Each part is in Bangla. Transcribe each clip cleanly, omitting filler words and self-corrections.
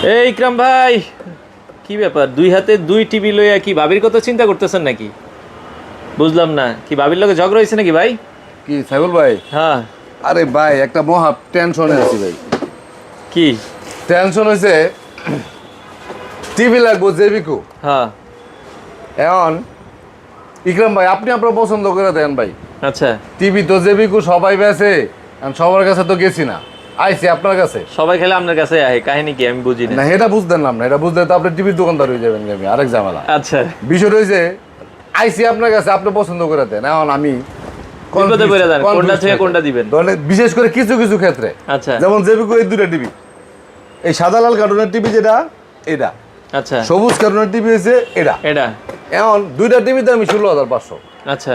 এই ইকরাম ভাই, কি ব্যাপার? দুই হাতে দুই টিভি লইয়া কি ভাবির কথা চিন্তা করতেছেন নাকি? বুঝলাম না, কি ভাবির লগে ঝগড়া হয়েছে নাকি ভাই? কি সাইবুল ভাই? হ্যাঁ। আরে ভাই একটা মহা টেনশনে আছি ভাই। কি টেনশন হয়েছে, টিভি লাগবো জেবিকো। হ্যাঁ। এখন ইকরাম ভাই আপনি আপনার পছন্দ করে দেন ভাই। আচ্ছা, টিভি তো জেবিকো সবাই বেছে, সবার কাছে তো গেছি না, আইছি আপনার কাছে। সবাই খেলে আপনার কাছে আহে, কাহিনী কি আমি বুঝি না না। এটা বুঝতেন না, এটা বুঝলে তো আপনি টিভির দোকানদার হয়ে যাবেন, আমি আরেক ঝামেলা। আচ্ছা, বিষয় হয়েছে আইছি আপনার কাছে, আপনি পছন্দ করে দেন। এখন আমি বিপদে পড়ে যান, কোনটা confused থেকে থাকি। কোনটা দিবেন? ধরেন বিশেষ করে কিছু কিছু ক্ষেত্রে, আচ্ছা যেমন জেবিকো এই দুটা টিভি, এই সাদা লাল কার্টুনের টিভি যেটা এটা, আচ্ছা। সবুজ কার্টুনের টিভি হয়েছে এটা। এটা এখন দুইটা টিভিতে আমি 16,500। আচ্ছা,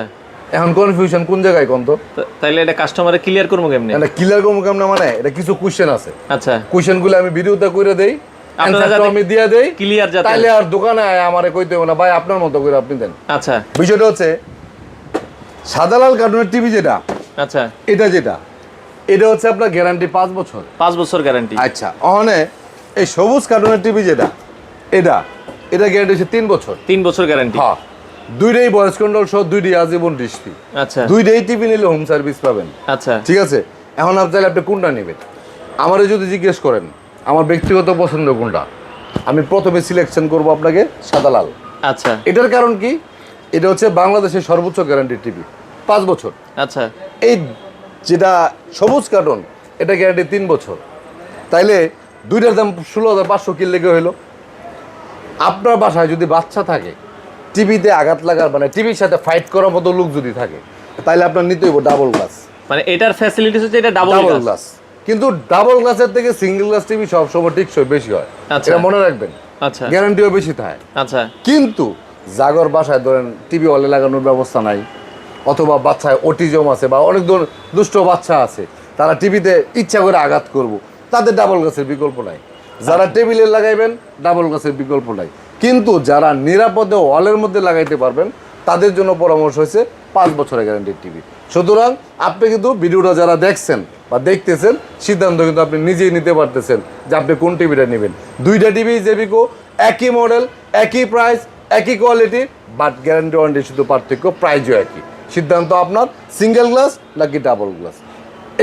এখন কনফিউশন কোন জায়গায় কোন তো তাইলে এটা কাস্টমারে ক্লিয়ার করবো কেমনে? এটা ক্লিয়ার করবো কেমন, মানে এটা কিছু কোশ্চেন আছে, আচ্ছা, কোশ্চেন গুলো আমি ভিডিওতে করে দেই, আপনারা অ্যানসারটা যাতে আমি দিয়ে দেই, ক্লিয়ার যাতে। তাইলে আর দোকানে আয় আমারে কইতে হবে না ভাই আপনার মতো করে আপনি দেন। আচ্ছা বিষয়টা হচ্ছে সাদা লাল কার্টুনের টিভি যেটা, আচ্ছা, এটা হচ্ছে আপনার গ্যারান্টি 5 বছর। 5 বছর গ্যারান্টি। আচ্ছা, ওখানে এই সবুজ কার্টুনের টিভি যেটা, এটা গ্যারান্টি হচ্ছে 3 বছর। 3 বছর গ্যারান্টি। হ্যাঁ, দুইটাই ভয়েস কন্ট্রোল সহ, দুইটাই আজীবন ডিসপ্লে, আচ্ছা দুইটাই টিভি নিলে হোম সার্ভিস পাবেন। আচ্ছা ঠিক আছে, এখন আপনি চাইলে আপনি কোনটা নেবেন আমারে যদি জিজ্ঞেস করেন আমার ব্যক্তিগত পছন্দ কোনটা, আমি প্রথমে সিলেকশন করব আপনাকে সাদা লাল। আচ্ছা এটার কারণ কি, এটা হচ্ছে বাংলাদেশের সর্বোচ্চ গ্যারান্টি টিভি, 5 বছর। আচ্ছা। এই যেটা সবুজ কার্টুন, এটা গ্যারান্টি 3 বছর। তাইলে দুইটার দাম 16,500 কি লেগে হইলো। আপনার বাসায় যদি বাচ্চা থাকে, টিভিতে আঘাত লাগার মানে টিভির সাথে ফাইট করার মতো লোক যদি থাকে, তাইলে আপনার নিতে হইব ডাবল গ্লাস। মানে এটার ফ্যাসিলিটিস হচ্ছে এটা ডাবল গ্লাস, কিন্তু ডাবল গ্লাসের থেকে সিঙ্গেল গ্লাস টিভি সবসময় টিকসই বেশি হয়, আচ্ছা। এটা মনে রাখবেন। আচ্ছা গ্যারান্টিও বেশি থাকে। আচ্ছা কিন্তু জাগর বাসায় ধরেন টিভি ওয়ালে লাগানোর ব্যবস্থা নাই, অথবা বাচ্চায় অটিজম আছে বা অনেক ধরনের দুষ্ট বাচ্চা আছে, তারা টিভিতে ইচ্ছা করে আঘাত করব, তাদের ডাবল গ্লাসের বিকল্প নাই। যারা টেবিলে লাগাইবেন ডাবল গ্লাসের বিকল্প নাই, কিন্তু যারা নিরাপদে ওয়ালের মধ্যে লাগাইতে পারবেন তাদের জন্য পরামর্শ হয়েছে 5 বছরের গ্যারান্টির টিভি। সুতরাং আপনি কিন্তু ভিডিওটা যারা দেখছেন বা দেখতেছেন, সিদ্ধান্ত কিন্তু আপনি নিজেই নিতে পারতেছেন যে আপনি কোন টিভিটা নেবেন। দুইটা টিভি জেবিকো, একই মডেল, একই প্রাইস, একই কোয়ালিটি, বাট গ্যারান্টি ওয়ারেন্টি শুধু পার্থক্য, প্রাইসও একই। সিদ্ধান্ত আপনার, সিঙ্গেল গ্লাস নাকি ডাবল গ্লাস,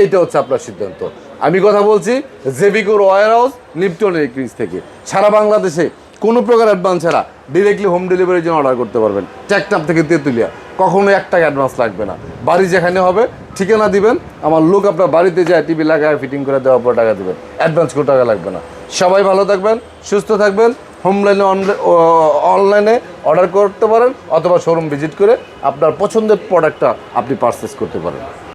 এইটা হচ্ছে আপনার সিদ্ধান্ত। আমি কথা বলছি জেবিকোর ওয়্যার হাউস লিপটন ইলেকট্রিক্স থেকে। সারা বাংলাদেশে কোনো প্রকার অ্যাডভান্স ছাড়া ডিরেক্টলি হোম ডেলিভারির জন্য অর্ডার করতে পারবেন। টেকনাফ থেকে তেঁতুলিয়া, কখনো 1 টাকা অ্যাডভান্স লাগবে না। বাড়ি যেখানে হবে ঠিকানা দিবেন, আমার লোক আপনার বাড়িতে যায় টিভি লাগায় ফিটিং করে দেওয়ার পর টাকা দেবেন, অ্যাডভান্স কোনো টাকা লাগবে না। সবাই ভালো থাকবেন, সুস্থ থাকবেন। হোমলাইনে অনলাইনে অর্ডার করতে পারেন, অথবা শোরুম ভিজিট করে আপনার পছন্দের প্রোডাক্টটা আপনি পারচেস করতে পারেন।